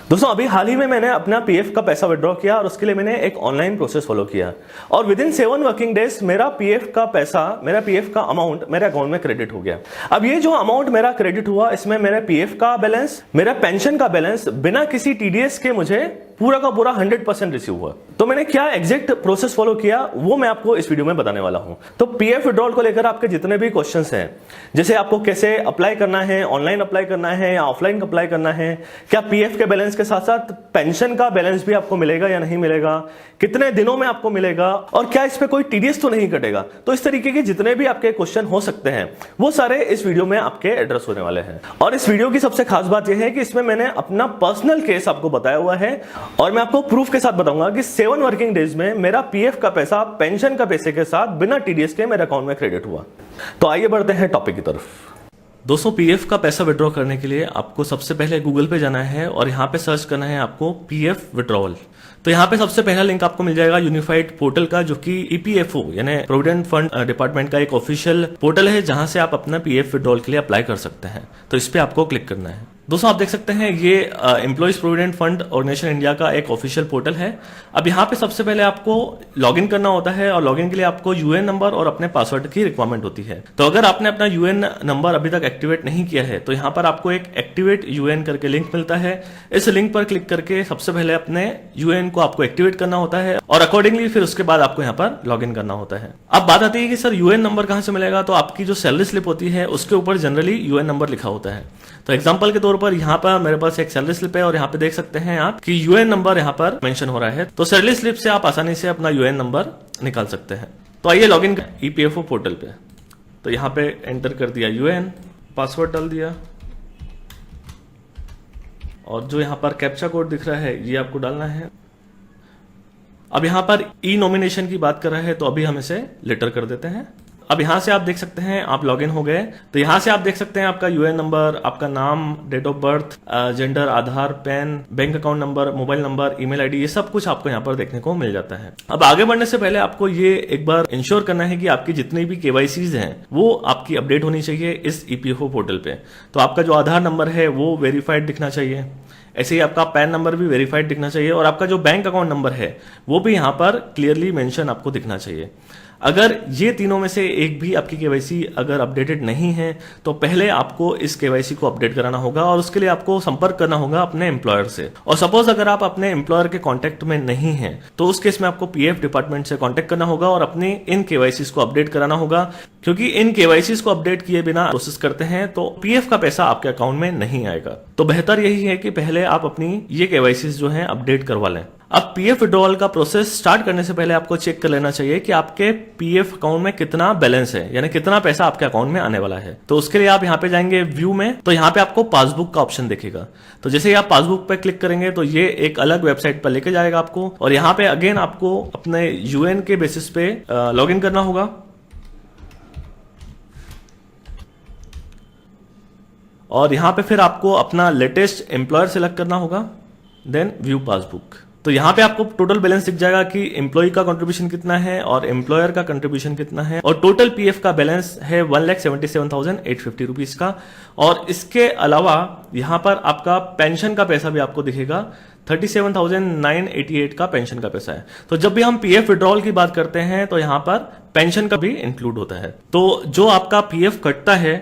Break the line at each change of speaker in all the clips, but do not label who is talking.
दोस्तों अभी हाल ही में मैंने अपना पीएफ का पैसा विड्रॉ किया और उसके लिए मैंने एक ऑनलाइन प्रोसेस फॉलो किया और विद इन 7 वर्किंग डेज मेरा पीएफ का पैसा, मेरा पीएफ का अमाउंट मेरे अकाउंट में क्रेडिट हो गया। अब ये जो अमाउंट मेरा क्रेडिट हुआ, इसमें मेरे पीएफ का बैलेंस, मेरा पेंशन का बैलेंस बिना किसी टीडीएस के मुझे पूरा का पूरा 100% रिसीव हुआ। तो मैंने क्या एग्जैक्ट प्रोसेस फॉलो किया वो मैं आपको इस वीडियो में बताने वाला हूं। तो पीएफ विड्रॉल को लेकर आपके जितने भी क्वेश्चंस हैं, जैसे आपको कैसे अप्लाई करना है, ऑनलाइन अप्लाई करना है या ऑफलाइन अप्लाई करना है, क्या पीएफ के बैलेंस के साथ साथ पेंशन का बैलेंस भी आपको मिलेगा या नहीं मिलेगा, कितने दिनों में आपको मिलेगा और क्या इस पे कोई टीडीएस तो नहीं कटेगा, तो इस तरीके के जितने भी आपके क्वेश्चन हो सकते हैं वो सारे इस वीडियो में आपके एड्रेस होने वाले हैं। और इस वीडियो की सबसे खास बात यह है कि इसमें मैंने अपना पर्सनल केस आपको बताया हुआ है और मैं आपको प्रूफ के साथ बताऊंगा कि 7 वर्किंग डेज में मेरा पीएफ का पैसा पेंशन का पैसे के साथ बिना टीडीएस के मेरे अकाउंट में क्रेडिट हुआ। तो आइए बढ़ते हैं टॉपिक की तरफ। दोस्तों पीएफ का पैसा विड्रॉ करने के लिए आपको सबसे पहले गूगल पे जाना है और यहाँ पे सर्च करना है आपको पीएफ विड्रॉवल। तो यहाँ पे सबसे पहला लिंक आपको मिल जाएगा यूनिफाइड पोर्टल का, जो कि ईपीएफओ यानी प्रोविडेंट फंड डिपार्टमेंट का एक ऑफिशियल पोर्टल है जहां से आप अपना पीएफ विड्रॉल के लिए अप्लाई कर सकते हैं। तो इस पे आपको क्लिक करना है। दोस्तों आप देख सकते हैं ये employees provident fund organisation India का एक ऑफिशियल पोर्टल है। अब यहाँ पे सबसे पहले आपको लॉगिन करना होता है और लॉगिन के लिए आपको यूएन नंबर और अपने पासवर्ड की रिक्वायरमेंट होती है। तो अगर आपने अपना यूएन नंबर अभी तक एक्टिवेट नहीं किया है तो यहाँ पर आपको एक एक्टिवेट यूएन करके लिंक मिलता है। इस लिंक पर क्लिक करके सबसे पहले अपने यूएन को आपको एक्टिवेट करना होता है और अकॉर्डिंगली फिर उसके बाद आपको यहाँ पर लॉगिन करना होता है। अब बात आती है कि सर यूएन नंबर कहाँ से मिलेगा, तो आपकी जो सैलरी स्लिप होती है उसके ऊपर जनरली यूएन नंबर लिखा होता है। तो एग्जांपल के तौर पर यहाँ पर मेरे पास एक सैलरी स्लिप है और यहाँ पे देख सकते हैं आप कि यूएन नंबर यहाँ पर मेंशन हो रहा है। तो सैलरी स्लिप से आप आसानी से अपना यूएन नंबर निकाल सकते हैं। तो आइए लॉगिन ईपीएफओ पोर्टल पे। तो यहाँ पे एंटर कर दिया यूएन, पासवर्ड डाल दिया और जो यहाँ पर कैप्चा कोड दिख रहा है ये आपको डालना है। अब यहाँ पर ई नॉमिनेशन की बात कर रहा है तो अभी हम इसे लेटर कर देते हैं। अब यहाँ से आप देख सकते हैं आप लॉगिन हो गए। तो यहाँ से आप देख सकते हैं आपका यूएन नंबर, आपका नाम, date of birth, gender, Aadhaar, PAN, bank account number, mobile number, email ID, ये सब कुछ आपको यहाँ पर देखने को मिल जाता है। अब आगे बढ़ने से पहले आपको ये एक बार इंश्योर करना है कि आपकी जितनी भी केवाईसीज हैं वो आपकी अपडेट होनी चाहिए इस ईपीएफओ पोर्टल पे। तो आपका जो आधार नंबर है वो वेरीफाइड दिखना चाहिए, ऐसे ही आपका पैन नंबर भी वेरीफाइड दिखना चाहिए और आपका जो बैंक अकाउंट नंबर है वो भी यहाँ पर क्लियरली मेंशन आपको दिखना चाहिए। अगर ये तीनों में से एक भी आपकी केवाईसी अगर अपडेटेड नहीं है तो पहले आपको इस केवाईसी को अपडेट कराना होगा और उसके लिए आपको संपर्क करना होगा अपने एम्प्लॉयर से। और सपोज अगर आप अपने एम्प्लॉयर के कांटेक्ट में नहीं हैं तो उस केस में आपको पीएफ डिपार्टमेंट से कांटेक्ट करना होगा और अपनी इन केवाईसीज को अपडेट कराना होगा, क्योंकि इन केवाईसीज को अपडेट किए बिना प्रोसेस करते हैं तो पीएफ का पैसा आपके अकाउंट में नहीं आएगा। तो बेहतर यही है कि पहले आप अपनी ये केवाईसीज जो है अपडेट करवा लें। अब पीएफ विड्रॉल का प्रोसेस स्टार्ट करने से पहले आपको चेक कर लेना चाहिए कि आपके पीएफ अकाउंट में कितना बैलेंस है, यानी कितना पैसा आपके अकाउंट में आने वाला है। तो उसके लिए आप यहाँ पे जाएंगे व्यू में, तो यहाँ पे आपको पासबुक का ऑप्शन दिखेगा। तो जैसे ही आप पासबुक पे क्लिक करेंगे तो ये एक अलग वेबसाइट पर लेके जाएगा आपको और यहाँ पे अगेन आपको अपने यूएन के बेसिस पे लॉग इन करना होगा और यहाँ पे फिर आपको अपना लेटेस्ट एम्प्लॉयर सिलेक्ट करना होगा, देन व्यू पासबुक। तो यहाँ पे आपको टोटल बैलेंस दिख जाएगा कि एम्प्लॉय का कंट्रीब्यूशन कितना है और एम्प्लॉयर का कंट्रीब्यूशन कितना है और टोटल पीएफ का बैलेंस है 1,77,850 रुपीज का। और इसके अलावा यहाँ पर आपका पेंशन का पैसा भी आपको दिखेगा, 37,988 का पेंशन का पैसा है। तो जब भी हम पीएफ विड्रॉल की बात करते हैं तो यहाँ पर पेंशन का भी इंक्लूड होता है। तो जो आपका पीएफ कटता है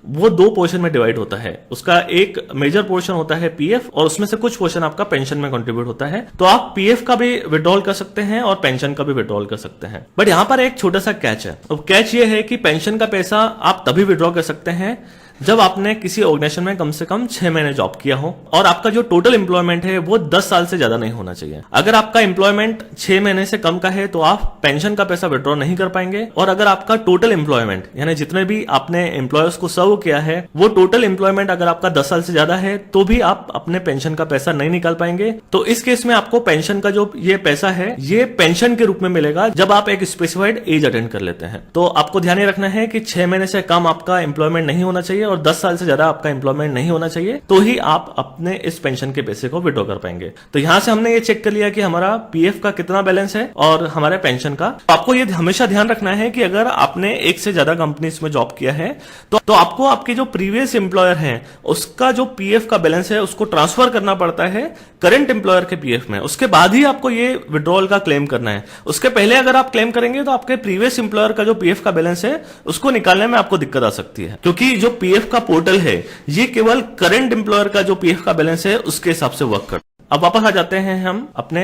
वो 2 पोर्शन में डिवाइड होता है। उसका एक मेजर पोर्शन होता है पीएफ और उसमें से कुछ पोर्शन आपका पेंशन में कंट्रीब्यूट होता है। तो आप पीएफ का भी विड्रॉल कर सकते हैं और पेंशन का भी विड्रॉल कर सकते हैं। बट यहाँ पर एक छोटा सा कैच है। अब कैच ये है कि पेंशन का पैसा आप तभी विड्रॉ कर सकते हैं जब आपने किसी ऑर्गेनाइजेशन में कम से कम 6 महीने जॉब किया हो और आपका जो टोटल एम्प्लॉयमेंट है वो 10 साल से ज्यादा नहीं होना चाहिए। अगर आपका एम्प्लॉयमेंट 6 महीने से कम का है तो आप पेंशन का पैसा विड्रॉ नहीं कर पाएंगे और अगर आपका टोटल एम्प्लॉयमेंट यानी जितने भी आपने एम्प्लॉयर्स को सर्व किया है वो टोटल एम्प्लॉयमेंट अगर आपका 10 साल से ज्यादा है तो भी आप अपने पेंशन का पैसा नहीं निकाल पाएंगे। तो इस केस में आपको पेंशन का जो ये पैसा है ये पेंशन के रूप में मिलेगा जब आप एक स्पेसिफाइड एज अटेंड कर लेते हैं। तो आपको ध्यान रखना है कि 6 महीने से कम आपका एम्प्लॉयमेंट नहीं होना चाहिए और 10 साल से ज्यादा आपका एम्प्लॉयमेंट नहीं होना चाहिए, तो ही आप अपने इस पेंशन के पैसे को विड्रॉ कर पाएंगे। तो यहां से हमने ये चेक कर लिया कि हमारा पीएफ का कितना बैलेंस है और हमारे पेंशन का। तो आपको ये हमेशा ध्यान रखना है कि अगर आपने एक से ज्यादा कंपनीज में जॉब किया है तो आपको आपके जो प्रीवियस एम्प्लॉयर है उसका जो पीएफ का बैलेंस है उसको ट्रांसफर करना पड़ता है करंट एम्प्लॉयर के पीएफ में। उसके बाद ही आपको ये विड्रॉल का क्लेम करना है। उसके पहले अगर आप क्लेम करेंगे तो आपके प्रीवियस एम्प्लॉयर का जो पीएफ का बैलेंस है उसको निकालने में आपको दिक्कत आ सकती है, क्योंकि जो पीएफ का पोर्टल है ये केवल करंट एम्प्लॉयर का जो पीएफ का बैलेंस है उसके हिसाब से वर्क करता है। अब वापस आ जाते हैं हम अपने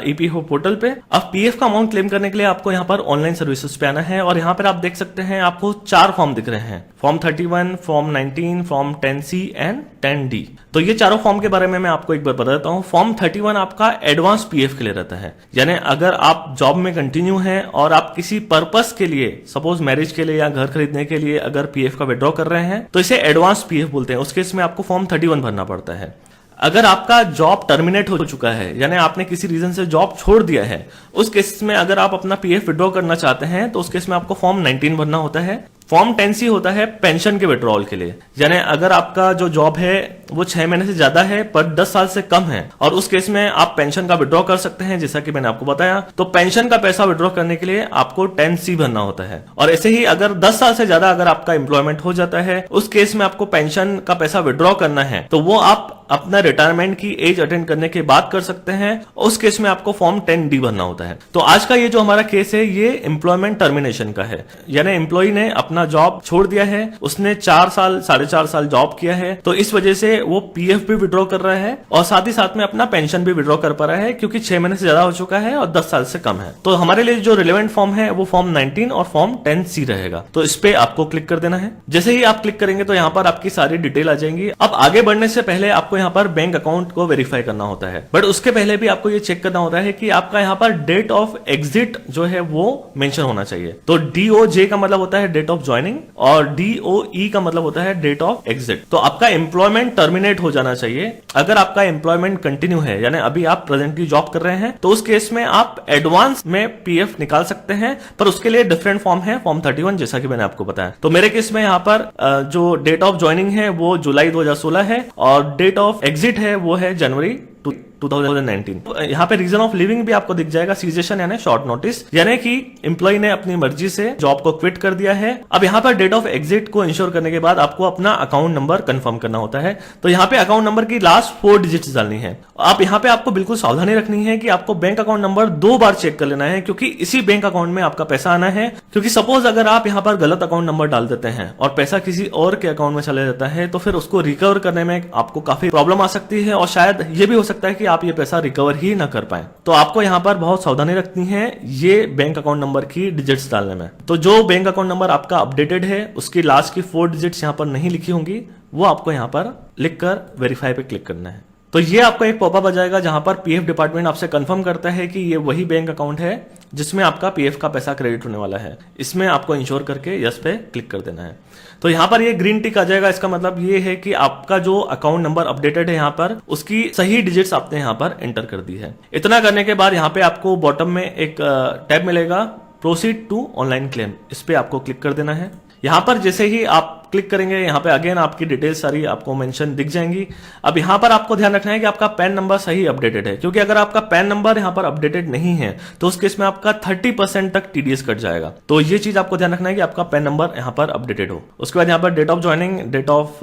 ईपीएफओ पोर्टल पे। अब पीएफ का अमाउंट क्लेम करने के लिए आपको यहाँ पर ऑनलाइन सर्विसेज पे आना है और यहाँ पर आप देख सकते हैं आपको 4 फॉर्म दिख रहे हैं, form 31, form 19, form 10C and 10D। तो ये चारों फॉर्म के बारे में मैं आपको एक बार बता देता हूँ। फॉर्म 31 आपका एडवांस पीएफ के लिए रहता है, यानी अगर आप जॉब में कंटिन्यू हैं और आप किसी पर्पस के लिए, सपोज मैरिज के लिए या घर खरीदने के लिए अगर पीएफ का विड्रॉ कर रहे हैं तो इसे एडवांस पीएफ बोलते हैं। उस केस में आपको फॉर्म 31 भरना पड़ता है। अगर आपका जॉब टर्मिनेट हो चुका है, यानी आपने किसी रीजन से जॉब छोड़ दिया है, उस केस में अगर आप अपना पीएफ विड्रॉ करना चाहते हैं तो उस केस में आपको फॉर्म 19 भरना होता है। फॉर्म 10C होता है पेंशन के विड्रॉल के लिए, यानी अगर आपका जो जॉब है वो 6 महीने से ज्यादा है पर 10 साल से कम है और उस केस में आप पेंशन का विड्रॉ कर सकते हैं, जैसा कि मैंने आपको बताया। तो पेंशन का पैसा विड्रॉ करने के लिए आपको 10C भरना होता है। और ऐसे ही अगर 10 साल से ज्यादा अगर आपका एम्प्लॉयमेंट हो जाता है, उस केस में आपको पेंशन का पैसा विड्रॉ करना है तो वो आप अपना रिटायरमेंट की एज अटेंड करने के बाद कर सकते हैं। उस केस में आपको फॉर्म 10D भरना होता है। तो आज का ये जो हमारा केस है ये एम्प्लॉयमेंट टर्मिनेशन का है, यानी एम्प्लॉय ने अपना जॉब छोड़ दिया है, उसने 4 साल 4.5 साल जॉब किया है, तो इस वजह से वो पीएफ भी विड्रॉ कर रहा है और साथ ही साथ में अपना पेंशन भी विड्रॉ कर पा रहा है, क्योंकि 6 महीने से ज्यादा हो चुका है और 10 साल से कम है। तो हमारे लिए जो रिलेवेंट फॉर्म है वो फॉर्म 19 और फॉर्म 10C रहेगा। तो इस पे आपको क्लिक कर देना है। जैसे ही आप क्लिक करेंगे तो यहाँ पर आपकी सारी डिटेल आ जाएंगी। अब आगे बढ़ने से पहले आपको यहाँ पर बैंक अकाउंट को वेरीफाई करना होता है, बट उसके पहले भी आपको ये चेक करना होता है कि आपका यहाँ पर डेट ऑफ एग्जिट जो है वो मेंशन होना चाहिए। तो DOJ का मतलब होता है डेट ऑफ ज्वाइनिंग और DOE का मतलब होता है डेट ऑफ एग्जिट। तो आपका एम्प्लॉयमेंट टर्मिनेट हो जाना चाहिए। अगर आपका एम्प्लॉयमेंट कंटिन्यू है, यानी अभी आप प्रेजेंटली जॉब कर रहे हैं, तो उस केस में आप एडवांस में पीएफ निकाल सकते हैं, पर उसके लिए डिफरेंट फॉर्म है, फॉर्म 31, जैसा कि मैंने आपको बताया। तो मेरे केस में यहाँ पर जो डेट ऑफ ज्वाइनिंग है वो जुलाई 2016 है और डेट ऑफ एग्जिट है वो है जनवरी 2019। यहाँ पे रीजन ऑफ लिविंग भी आपको दिख जाएगा, सीजेशन यानी शॉर्ट नोटिस, यानी कि एम्प्लॉय ने अपनी मर्जी से जॉब को क्विट कर दिया है। अब यहाँ पर डेट ऑफ एग्जिट को इंश्योर करने के बाद आपको अपना अकाउंट नंबर कंफर्म करना होता है। तो यहाँ पे अकाउंट नंबर की लास्ट 4 डिजिट्स डालनी है। आप यहाँ पे आपको बिल्कुल सावधानी रखनी है कि आपको बैंक अकाउंट नंबर 2 बार चेक कर लेना है, क्योंकि इसी बैंक अकाउंट में आपका पैसा आना है। क्योंकि सपोज अगर आप यहाँ पर गलत अकाउंट नंबर डाल देते हैं और पैसा किसी और के अकाउंट में चले जाता है तो फिर उसको रिकवर करने में आपको काफी प्रॉब्लम आ सकती है और शायद ये भी हो सकता है कि आप ये पैसा रिकवर ही ना कर पाए। तो आपको यहाँ पर बहुत सावधानी रखनी है ये बैंक अकाउंट नंबर की डिजिट्स डालने में। तो जो बैंक अकाउंट नंबर आपका अपडेटेड है उसकी लास्ट की 4 डिजिट्स यहाँ पर नहीं लिखी होंगी, वो आपको यहाँ पर लिखकर वेरीफाई पे क्लिक करना है। तो ये आपको एक पॉपअप आ जाएगा जहां पर पीएफ डिपार्टमेंट आपसे कंफर्म करता है कि ये वही बैंक अकाउंट है जिसमें आपका पीएफ का पैसा क्रेडिट होने वाला है। इसमें आपको इंश्योर करके यस पे क्लिक कर देना है। तो यहाँ पर ये ग्रीन टिक आ जाएगा। इसका मतलब ये है कि आपका जो अकाउंट नंबर अपडेटेड है यहाँ पर उसकी सही डिजिट्स आपने यहाँ पर एंटर कर दी है। इतना करने के बाद यहाँ पे आपको बॉटम में एक टैब मिलेगा, प्रोसीड टू ऑनलाइन क्लेम। इस पे आपको क्लिक कर देना है। यहाँ पर जैसे ही आप क्लिक करेंगे यहाँ पे अगेन आपकी डिटेल्स सारी आपको मेंशन दिख जाएंगी। अब यहाँ पर आपको ध्यान रखना है कि आपका पैन नंबर सही अपडेटेड है, क्योंकि अगर आपका पैन नंबर यहाँ पर अपडेटेड नहीं है तो उस केस में आपका 30% तक टीडीएस कट जाएगा। तो ये चीज आपको ध्यान रखना है कि आपका पैन नंबर यहाँ पर अपडेटेड हो। उसके बाद यहाँ पर date of joining, date of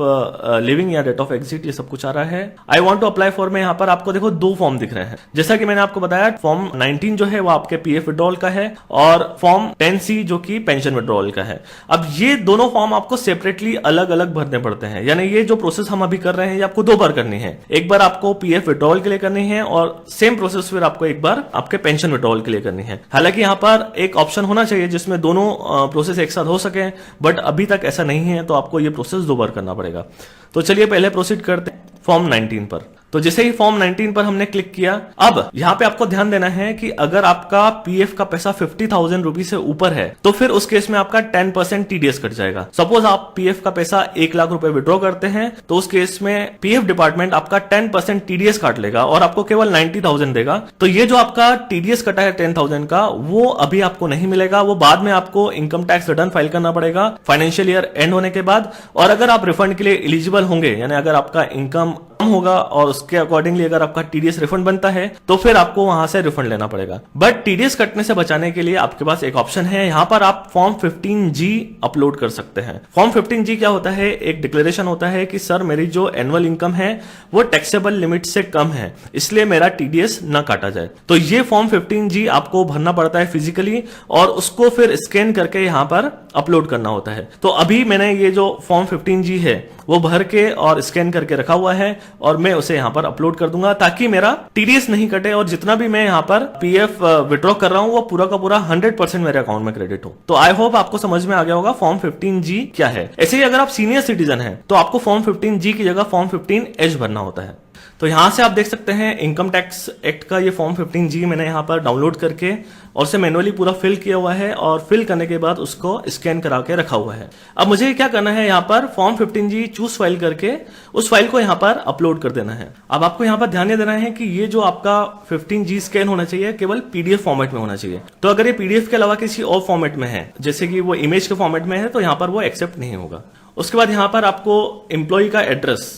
leaving या डेट ऑफ एग्जिट, ये सब कुछ आ रहा है। I want to apply for में यहाँ पर आपको देखो 2 फॉर्म दिख रहे हैं। जैसा कि मैंने आपको बताया फॉर्म 19 जो है वो आपके पीएफ विड्रॉल का है और फॉर्म 10C जो कि पेंशन विड्रॉल का है। अब ये दोनों फॉर्म आपको सेपरेटली अलग अलग भरने पड़ते हैं, यानी ये जो प्रोसेस हम अभी कर रहे हैं ये आपको 2 बार करनी है। एक बार आपको पीएफ विड्रॉल के लिए करनी है और सेम प्रोसेस फिर आपको एक बार आपके पेंशन विड्रॉल के लिए करनी है। हालांकि यहाँ पर एक ऑप्शन होना चाहिए जिसमें दोनों प्रोसेस एक साथ हो सके, बट अभी तक ऐसा नहीं है, तो आपको ये प्रोसेस 2 बार करना पड़ेगा। तो चलिए पहले प्रोसीड करते हैं फॉर्म 19 पर। तो जैसे ही फॉर्म 19 पर हमने क्लिक किया, अब यहाँ पे आपको ध्यान देना है कि अगर आपका पीएफ का पैसा 50,000 रुपए से ऊपर है तो फिर उस केस में आपका 10% टीडीएस कट जाएगा। सपोज आप पीएफ का पैसा 1 लाख रुपए विड्रॉ करते हैं तो उस केस में पीएफ डिपार्टमेंट आपका 10% टीडीएस काट लेगा और आपको केवल 90,000 देगा। तो ये जो आपका टीडीएस कटा है 10,000 का, वो अभी आपको नहीं मिलेगा, वो बाद में आपको इनकम टैक्स रिटर्न फाइल करना पड़ेगा फाइनेंशियल ईयर एंड होने के बाद। और अगर आप रिफंड के लिए एलिजिबल होंगे, यानी अगर आपका इनकम कम होगा और उसके अकॉर्डिंगली अगर आपका टीडीएस रिफंड बनता है तो फिर आपको वहां से रिफंड लेना पड़ेगा। बट टीडीएस कटने से बचाने के लिए आपके पास एक ऑप्शन है, यहां पर आप फॉर्म 15G अपलोड कर सकते हैं। फॉर्म 15G क्या होता है? एक डिक्लेरेशन होता है कि सर मेरी जो एनुअल इनकम है वो टैक्सेबल लिमिट से कम है, इसलिए मेरा टीडीएस ना काटा जाए। तो ये फॉर्म 15G आपको भरना पड़ता है फिजिकली और उसको फिर स्कैन करके यहां पर अपलोड करना होता है। तो अभी मैंने ये जो फॉर्म 15G है वो भर के और स्कैन करके रखा हुआ है और मैं उसे यहां पर अपलोड कर दूंगा ताकि मेरा टीडीएस नहीं कटे और जितना भी मैं यहां पर पीएफ विड्रॉ कर रहा हूं वो पूरा का पूरा 100% मेरे अकाउंट में क्रेडिट हो। तो आई होप आपको समझ में आ गया होगा फॉर्म 15G क्या है। ऐसे ही अगर आप सीनियर सिटीजन हैं तो आपको फॉर्म 15G की जगह फॉर्म 15H भरना होता है। तो यहां से आप देख सकते हैं इनकम टैक्स एक्ट का ये फॉर्म 15G मैंने यहां पर डाउनलोड करके और उसे मैनुअली पूरा फिल किया हुआ है और फिल करने के बाद उसको स्कैन करा के रखा हुआ है। अब मुझे क्या करना है, यहां पर फॉर्म 15G चूज फाइल करके उस फाइल को यहां पर अपलोड कर देना है। अब आपको यहां पर ध्यान देना है कि ये जो आपका 15G स्कैन होना चाहिए केवल पीडीएफ फॉर्मेट में होना चाहिए। तो अगर ये पीडीएफ के अलावा किसी और फॉर्मेट में है, जैसे कि वो इमेज के फॉर्मेट में है, तो यहां पर वो एक्सेप्ट नहीं होगा। उसके बाद यहां पर आपको एम्प्लॉय का एड्रेस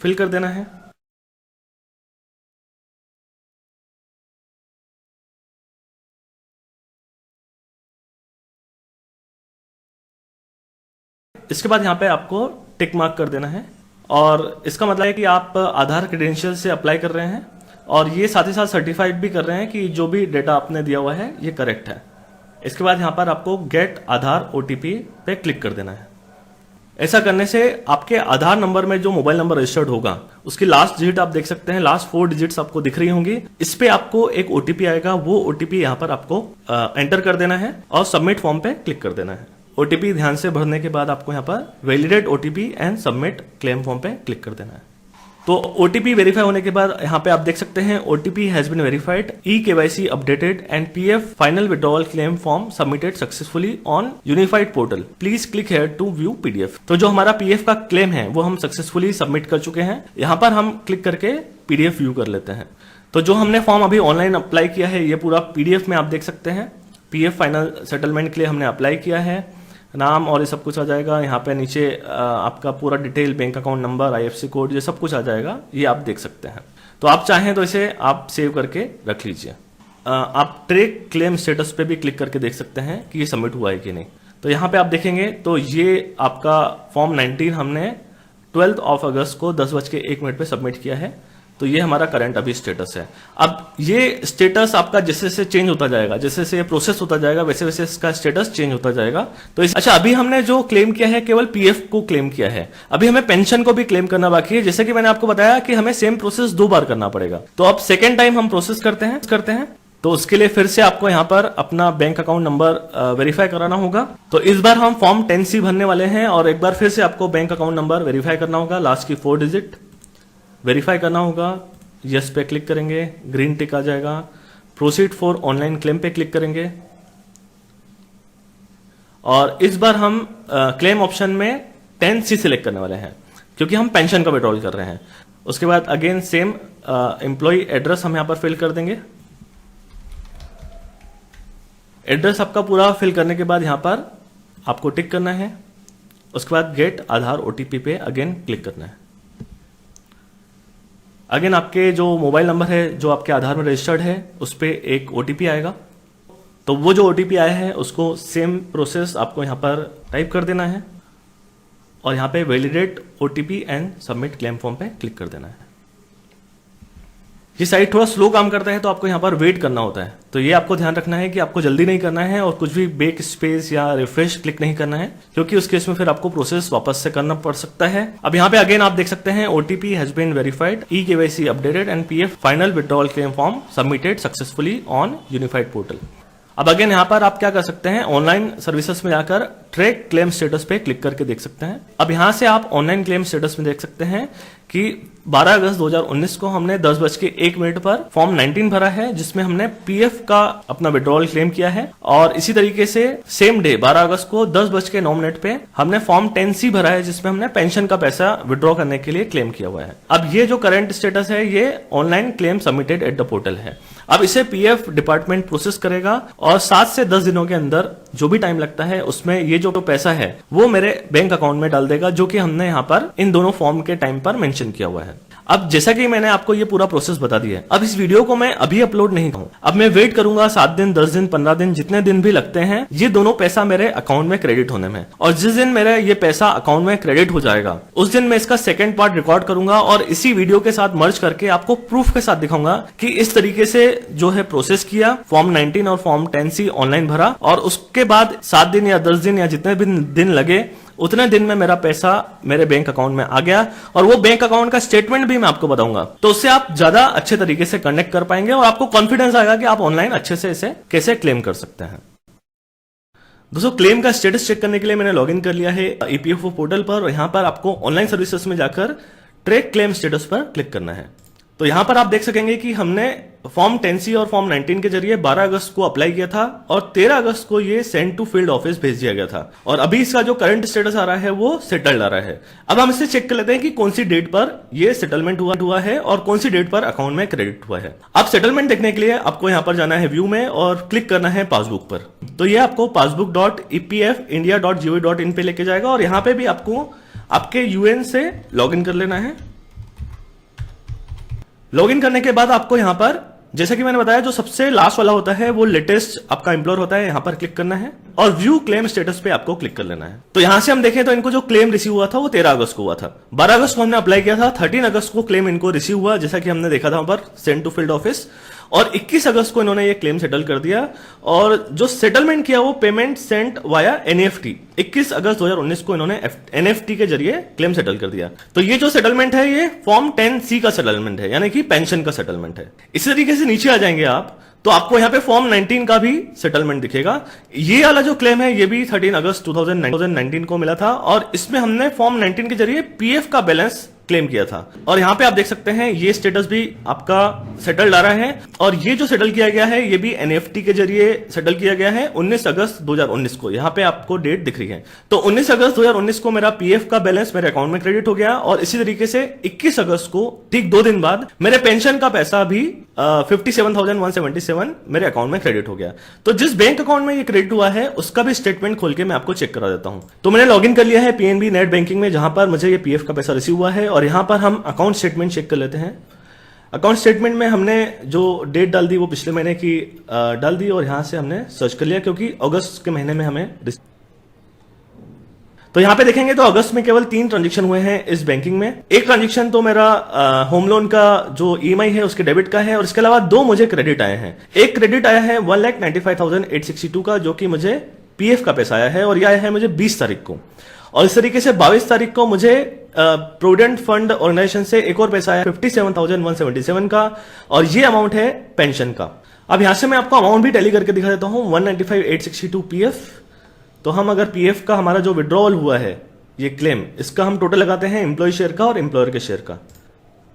फिल कर देना है। इसके बाद यहां पे आपको टिक मार्क कर देना है और इसका मतलब है कि आप आधार क्रेडेंशियल से अप्लाई कर रहे हैं और ये साथ ही साथ सर्टिफाइड भी कर रहे हैं कि जो भी डेटा आपने दिया हुआ है ये करेक्ट है। इसके बाद यहां पर आपको गेट आधार ओटीपी पे क्लिक कर देना है। ऐसा करने से आपके आधार नंबर में जो मोबाइल नंबर रजिस्टर्ड होगा उसकी लास्ट डिजिट आप देख सकते हैं, लास्ट 4 डिजिट्स आपको दिख रही होंगी। इस पे आपको एक ओटीपी आएगा, वो ओटीपी यहां पर आपको एंटर कर देना है और सबमिट फॉर्म पे क्लिक कर देना है। ओटीपी ध्यान से भरने के बाद आपको यहाँ पर validate OTP and submit claim form पे क्लिक कर देना है। तो ओटीपी वेरीफाई होने के बाद यहाँ पे आप देख सकते हैं OTP has been verified, e KYC updated and PF final withdrawal claim form submitted successfully on unified portal, please click here to view PDF. तो जो हमारा पीएफ का क्लेम है वो हम सक्सेसफुली सबमिट कर चुके हैं। यहाँ पर हम क्लिक करके पीडीएफ व्यू कर लेते हैं। तो जो हमने फॉर्म अभी ऑनलाइन अप्लाई किया है ये पूरा पीडीएफ में आप देख सकते हैं। पीएफ फाइनल सेटलमेंट के लिए हमने अप्लाई किया है, नाम और ये सब कुछ आ जाएगा। यहाँ पे नीचे आपका पूरा detail, bank account number, IFSC code, ये सब कुछ आ जाएगा, ये आप देख सकते हैं। तो आप चाहें तो इसे आप सेव करके रख लीजिए। आप ट्रैक क्लेम स्टेटस पे भी क्लिक करके देख सकते हैं कि ये सबमिट हुआ है कि नहीं। तो यहाँ पे आप देखेंगे तो ये आपका फॉर्म 19 हमने 12 अगस्त को 10:01 पे सबमिट किया है। तो ये हमारा करंट अभी स्टेटस है। अब ये स्टेटस आपका जैसे जैसे चेंज होता जाएगा, जैसे जैसे प्रोसेस होता जाएगा वैसे वैसे इसका स्टेटस चेंज होता जाएगा। तो अच्छा, अभी हमने जो क्लेम किया है केवल पीएफ को क्लेम किया है, अभी हमें पेंशन को भी क्लेम करना बाकी है। जैसे कि मैंने आपको बताया कि हमें सेम प्रोसेस 2 बार करना पड़ेगा। तो अब सेकेंड टाइम हम प्रोसेस करते हैं तो उसके लिए फिर से आपको यहाँ पर अपना बैंक अकाउंट नंबर वेरीफाई कराना होगा। तो इस बार हम फॉर्म 10C भरने वाले हैं और एक बार फिर से आपको बैंक अकाउंट नंबर वेरीफाई करना होगा, लास्ट की 4 डिजिट वेरीफाई करना होगा। यस पे क्लिक करेंगे, ग्रीन टिक आ जाएगा। प्रोसीड फॉर ऑनलाइन क्लेम पे क्लिक करेंगे और इस बार हम क्लेम ऑप्शन में 10C सिलेक्ट करने वाले हैं क्योंकि हम पेंशन का विड्रॉल कर रहे हैं। उसके बाद अगेन सेम एम्प्लॉय एड्रेस हम यहां पर फिल कर देंगे। एड्रेस आपका पूरा फिल करने के बाद यहां पर आपको टिक करना है। उसके बाद गेट आधार ओटीपी पे अगेन क्लिक करना है। अगेन आपके जो मोबाइल नंबर है जो आपके आधार में रजिस्टर्ड है उस पर एक ओटीपी आएगा। तो वो जो ओटीपी आया है उसको सेम प्रोसेस आपको यहाँ पर टाइप कर देना है और यहाँ पे validate OTP and submit claim form पे क्लिक कर देना है। ये साइट थोड़ा स्लो काम करता है तो आपको यहाँ पर वेट करना होता है। तो ये आपको ध्यान रखना है कि आपको जल्दी नहीं करना है और कुछ भी बैक स्पेस या रिफ्रेश क्लिक नहीं करना है क्योंकि उस केस में फिर आपको प्रोसेस वापस से करना पड़ सकता है। अब यहाँ पे अगेन आप देख सकते हैं OTP has been verified, e KYC updated and PF final withdrawal claim form submitted successfully on unified portal. अब अगेन यहाँ पर आप क्या कर सकते हैं, ऑनलाइन सर्विसेज में जाकर ट्रैक क्लेम स्टेटस पे क्लिक करके देख सकते हैं। अब यहाँ से आप ऑनलाइन क्लेम स्टेटस में देख सकते हैं कि 12 अगस्त 2019 को हमने 10:01 पर फॉर्म 19 भरा है, जिसमें हमने पीएफ का अपना विड्रॉल क्लेम किया है। और इसी तरीके से सेम डे 12 अगस्त को 10:09 पे हमने फॉर्म 10C भरा है, जिसमें हमने पेंशन का पैसा विड्रॉ करने के लिए क्लेम किया हुआ है। अब ये जो करंट स्टेटस है ये online claim submitted at the portal है। अब इसे पीएफ डिपार्टमेंट प्रोसेस करेगा और 7 से 10 दिनों के अंदर जो भी टाइम लगता है उसमें ये जो पैसा है वो मेरे बैंक अकाउंट में डाल देगा, जो कि हमने यहाँ पर इन दोनों फॉर्म के टाइम पर मेंशन किया हुआ है। अब जैसा कि मैंने आपको ये पूरा प्रोसेस बता दिया है, अब इस वीडियो को मैं अभी अपलोड नहीं करूँ, अब मैं वेट करूंगा 7 दिन, 10 दिन, 15 दिन, जितने दिन भी लगते हैं ये दोनों पैसा मेरे अकाउंट में क्रेडिट होने में। और जिस दिन मेरा ये पैसा अकाउंट में क्रेडिट हो जाएगा उस दिन मैं इसका सेकंड पार्ट रिकॉर्ड करूंगा और इसी वीडियो के साथ मर्ज करके आपको प्रूफ के साथ दिखाऊंगा कि इस तरीके से जो है प्रोसेस किया, फॉर्म 19 और फॉर्म 10C ऑनलाइन भरा और उसके बाद 7 दिन या 10 दिन या जितने भी दिन लगे उतने दिन में मेरा पैसा मेरे बैंक अकाउंट में आ गया। और वो बैंक अकाउंट का स्टेटमेंट भी मैं आपको बताऊंगा, तो उससे आप ज्यादा अच्छे तरीके से कनेक्ट कर पाएंगे और आपको कॉन्फिडेंस आएगा कि आप ऑनलाइन अच्छे से इसे कैसे क्लेम कर सकते हैं। दोस्तों, क्लेम का स्टेटस चेक करने के लिए मैंने लॉगिन कर लिया है ईपीएफओ पोर्टल पर और यहां पर आपको ऑनलाइन सर्विसेज में जाकर ट्रैक क्लेम स्टेटस पर क्लिक करना है। तो यहां पर आप देख सकेंगे कि हमने फॉर्म 10C और फॉर्म 19 के जरिए 12 अगस्त को अप्लाई किया था और 13 अगस्त को ये सेंड टू फील्ड ऑफिस भेज दिया गया था और अभी इसका जो करंट स्टेटस आ रहा है वो सेटल्ड आ रहा है। अब हम इसे चेक कर लेते हैं कि कौन सी डेट पर ये सेटलमेंट हुआ है और कौन सी डेट पर अकाउंट में क्रेडिट हुआ है। अब सेटलमेंट देखने के लिए आपको यहां पर जाना है व्यू में और क्लिक करना है पासबुक पर। तो ये आपको passbook.epfindia.gov.in पे लेके जाएगा और यहां पे भी आपको आपके यूएन से लॉगिन कर लेना है। लॉगिन करने के बाद आपको यहां पर, जैसा कि मैंने बताया, जो सबसे लास्ट वाला होता है वो लेटेस्ट आपका एम्प्लॉयर होता है, यहां पर क्लिक करना है और व्यू क्लेम स्टेटस पे आपको क्लिक कर लेना है। तो यहां से हम देखें तो इनको जो क्लेम रिसीव हुआ था वो 13 अगस्त को हुआ था, 12 अगस्त को हमने अप्लाई किया था, 13 अगस्त को क्लेम इनको रिसीव हुआ जैसा कि हमने देखा था वहां पर सेंड टू फील्ड ऑफिस, और 21 अगस्त को इन्होंने ये क्लेम सेटल कर दिया। और जो सेटलमेंट किया वो पेमेंट सेंट वाया एनईएफटी, 21 अगस्त 2019 को इन्होंने एनईएफटी के जरिए क्लेम सेटल कर दिया। तो ये जो सेटलमेंट है ये फॉर्म 10C का सेटलमेंट है, यानी कि पेंशन का सेटलमेंट है। इसी तरीके से नीचे आ जाएंगे आप तो आपको यहां पे फॉर्म 19 का भी सेटलमेंट दिखेगा। ये वाला जो क्लेम है ये भी 13 अगस्त 2019 को मिला था और इसमें हमने फॉर्म 19 के जरिए पीएफ का बैलेंस क्लेम किया था। और यहां पे आप देख सकते हैं ये स्टेटस भी आपका सेटल्ड आ रहा है और ये जो सेटल किया गया है ये भी एनईएफटी के जरिए सेटल किया गया है 19 अगस्त 2019 को। यहां पे आपको डेट दिख रही है। तो 19 अगस्त 2019 को मेरा पीएफ का बैलेंस मेरे अकाउंट में क्रेडिट हो गया और इसी तरीके से 21 अगस्त को ठीक 2 दिन बाद मेरे पेंशन का पैसा भी 57,177 मेरे अकाउंट में क्रेडिट हो गया। तो जिस बैंक अकाउंट में ये क्रेडिट हुआ है उसका भी स्टेटमेंट खोल के मैं आपको चेक करा देता हूं। तो मैंने लॉगिन कर लिया है पीएनबी नेट बैंकिंग में, जहां पर मुझे ये पीएफ का पैसा रिसीव हुआ है और यहां पर हम अकाउंट स्टेटमेंट चेक कर लेते हैं। अकाउंट स्टेटमेंट में हमने जो डेट डाल दी वो पिछले महीने की डाल दी और यहां से हमने सर्च कर लिया क्योंकि अगस्त के महीने में हमें, तो यहां पे देखेंगे तो अगस्त में केवल 3 ट्रांजेक्शन हुए हैं इस बैंकिंग में। एक ट्रांजेक्शन तो मेरा होम लोन का जो ईएमआई है उसके डेबिट का है और इसके अलावा 2 मुझे क्रेडिट आए हैं। एक क्रेडिट आया है 1,95,862 का जो कि मुझे पीएफ का पैसा आया है और यह आया है मुझे 20 तारीख को। और इस तरीके से 22 तारीख को मुझे प्रोविडेंट फंड ऑर्गेनाइजेशन से एक और पैसा आया 57,177 का और ये अमाउंट है पेंशन का। अब यहां से मैं आपको अमाउंट भी टैली करके दिखा देता हूं। 195,862 पीएफ। तो हम अगर पीएफ का हमारा जो विड्रॉवल हुआ है ये क्लेम, इसका हम टोटल लगाते हैं एम्प्लॉय शेयर का और एम्प्लॉयर के शेयर का।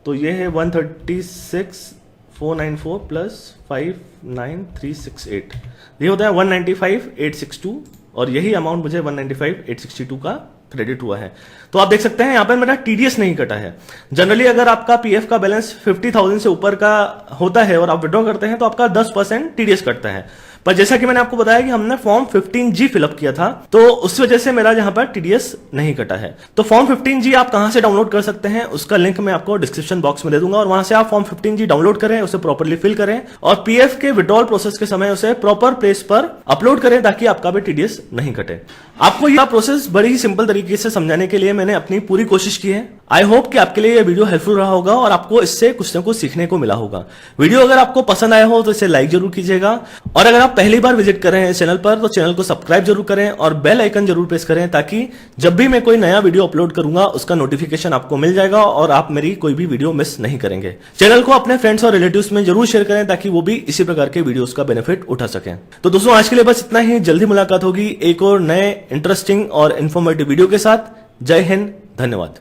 तो ये है 136,494 प्लस 59,368, ये होता है 195,862 और यही अमाउंट मुझे 195,862 का क्रेडिट हुआ है। तो आप देख सकते हैं यहां पर मेरा टीडीएस नहीं कटा है। जनरली अगर आपका पीएफ का बैलेंस 50,000 से ऊपर का होता है और आप विड्रॉ करते हैं तो आपका 10% टीडीएस कटता है, पर जैसा कि मैंने आपको बताया कि हमने फॉर्म 15G फिलअप किया था तो उस वजह से मेरा यहां पर टीडीएस नहीं कटा है। तो फॉर्म 15G आप कहां से डाउनलोड कर सकते हैं उसका लिंक मैं आपको डिस्क्रिप्शन बॉक्स में दे दूंगा और वहां से आप फॉर्म 15G डाउनलोड करें, उसे प्रॉपर्ली फिल करें और पीएफ के विड्रॉल प्रोसेस के समय उसे प्रॉपर प्लेस पर अपलोड करें ताकि आपका भी टीडीएस नहीं कटे। आपको यह प्रोसेस बड़ी ही सिंपल तरीके से समझाने के लिए मैंने अपनी पूरी कोशिश की है। आई होप कि आपके लिए यह वीडियो हेल्पफुल रहा होगा और आपको इससे कुछ ना कुछ सीखने को मिला होगा। वीडियो अगर आपको पसंद आया हो तो इसे लाइक जरूर कीजिएगा और अगर आप पहली बार विजिट कर रहे हैं चैनल पर तो चैनल को सब्सक्राइब जरूर करें और बेल आइकन जरूर प्रेस करें ताकि जब भी मैं कोई नया वीडियो अपलोड करूंगा उसका नोटिफिकेशन आपको मिल जाएगा और आप मेरी कोई भी वीडियो मिस नहीं करेंगे। चैनल को अपने फ्रेंड्स और रिलेटिव्स में जरूर शेयर करें ताकि वो भी इसी प्रकार के वीडियोस का बेनिफिट उठा सकें। तो दोस्तों आज के लिए बस इतना ही। जल्दी मुलाकात होगी एक और नए इंटरेस्टिंग और इंफॉर्मेटिव वीडियो के साथ। जय हिंद, धन्यवाद।